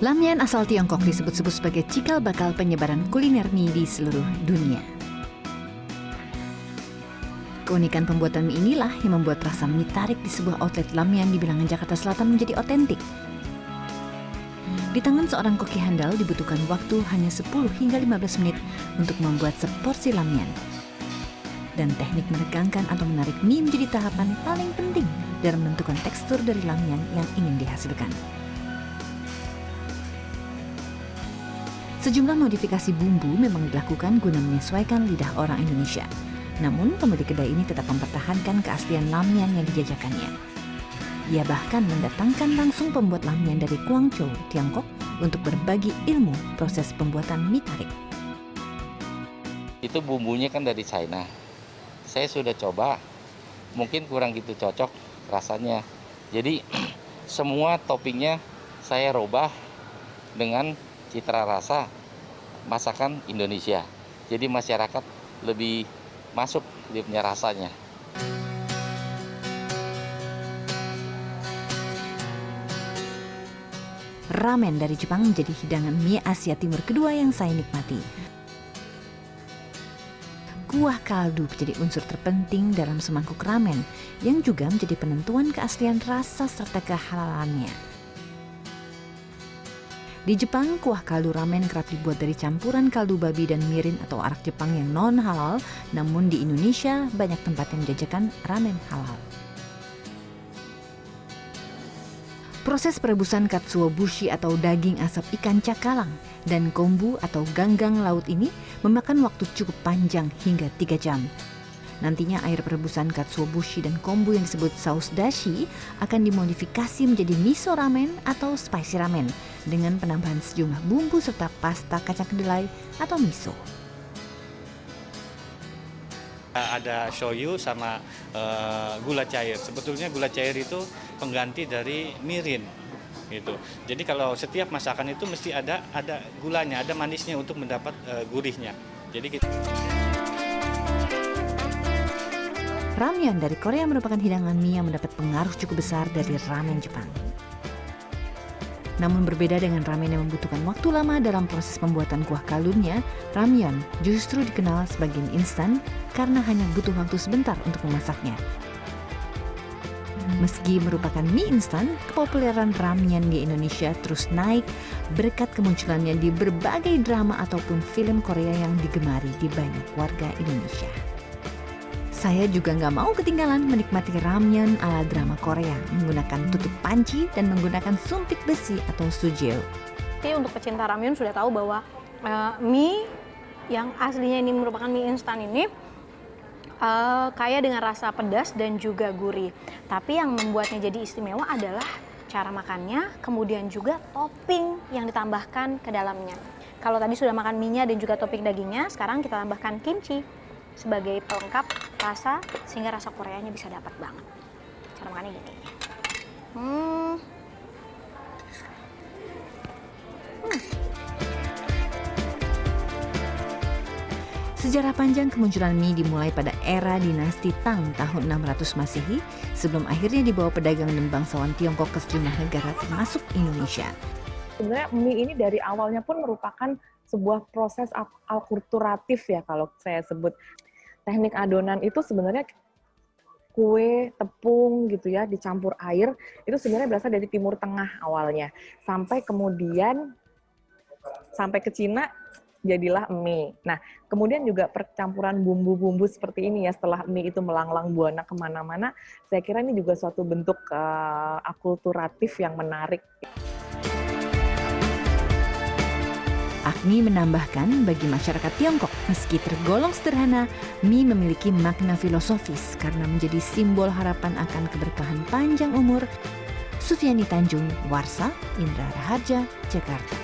Ramyeon asal Tiongkok disebut-sebut sebagai cikal bakal penyebaran kuliner mie di seluruh dunia. Keunikan pembuatan mie inilah yang membuat rasa mie tarik di sebuah outlet ramyeon di bilangan Jakarta Selatan menjadi otentik. Di tangan seorang koki handal dibutuhkan waktu hanya 10 hingga 15 menit untuk membuat seporsi ramyeon. Dan teknik menegangkan atau menarik mie menjadi tahapan paling penting dalam menentukan tekstur dari ramyeon yang ingin dihasilkan. Sejumlah modifikasi bumbu memang dilakukan guna menyesuaikan lidah orang Indonesia. Namun, pemilik kedai ini tetap mempertahankan keaslian ramyeon yang dijajakannya. Ia bahkan mendatangkan langsung pembuat ramyeon dari Guangzhou, Tiongkok, untuk berbagi ilmu proses pembuatan mie tarik. Itu bumbunya kan dari China. Saya sudah coba, mungkin kurang gitu cocok rasanya. Jadi, semua toppingnya saya robah dengan citra rasa masakan Indonesia. Jadi masyarakat lebih masuk dia punya rasanya. Ramen dari Jepang menjadi hidangan mie Asia Timur kedua yang saya nikmati. Kuah kaldu menjadi unsur terpenting dalam semangkuk ramen yang juga menjadi penentuan keaslian rasa serta kehalalannya. Di Jepang, kuah kaldu ramen kerap dibuat dari campuran kaldu babi dan mirin atau arak Jepang yang non-halal, namun di Indonesia banyak tempat yang menjajakan ramen halal. Proses perebusan katsuobushi atau daging asap ikan cakalang dan kombu atau ganggang laut ini memakan waktu cukup panjang hingga 3 jam. Nantinya air perebusan katsuobushi dan kombu yang disebut saus dashi akan dimodifikasi menjadi miso ramen atau spicy ramen dengan penambahan sejumlah bumbu serta pasta kacang kedelai atau miso. Ada shoyu sama gula cair. Sebetulnya gula cair itu pengganti dari mirin. Gitu. Jadi kalau setiap masakan itu mesti ada gulanya, ada manisnya untuk mendapat gurihnya. Jadi Ramyeon dari Korea merupakan hidangan mie yang mendapat pengaruh cukup besar dari ramen Jepang. Namun berbeda dengan ramen yang membutuhkan waktu lama dalam proses pembuatan kuah kaldunya, ramyeon justru dikenal sebagai mie instan karena hanya butuh waktu sebentar untuk memasaknya. Meski merupakan mie instan, kepopuleran ramyeon di Indonesia terus naik berkat kemunculannya di berbagai drama ataupun film Korea yang digemari di banyak warga Indonesia. Saya juga nggak mau ketinggalan menikmati ramyeon ala drama Korea menggunakan tutup panci dan menggunakan sumpit besi atau sujeo. Jadi untuk pecinta ramyeon sudah tahu bahwa mie yang aslinya ini merupakan mie instan ini kaya dengan rasa pedas dan juga gurih. Tapi yang membuatnya jadi istimewa adalah cara makannya, kemudian juga topping yang ditambahkan ke dalamnya. Kalau tadi sudah makan mie-nya dan juga topping dagingnya, sekarang kita tambahkan kimchi sebagai pelengkap rasa sehingga rasa Koreanya bisa dapat banget. Cara makannya gini. Sejarah panjang kemunculan mie dimulai pada era dinasti Tang tahun 600 Masehi sebelum akhirnya dibawa pedagang dan bangsawan Tiongkok ke sejumlah negara termasuk Indonesia. Sebenarnya mie ini dari awalnya pun merupakan sebuah proses akulturatif ya kalau saya sebut. Teknik adonan itu sebenarnya kue, tepung gitu ya, dicampur air, itu sebenarnya berasal dari Timur Tengah awalnya. Sampai kemudian, sampai ke Cina, jadilah mie. Nah, kemudian juga percampuran bumbu-bumbu seperti ini ya, setelah mie itu melanglang buana kemana-mana, saya kira ini juga suatu bentuk akulturatif yang menarik. Agni menambahkan bagi masyarakat Tiongkok, meski tergolong sederhana, mie memiliki makna filosofis karena menjadi simbol harapan akan keberkahan panjang umur. Sufiani Tanjung, Warsa, Indra Raharja, Jakarta.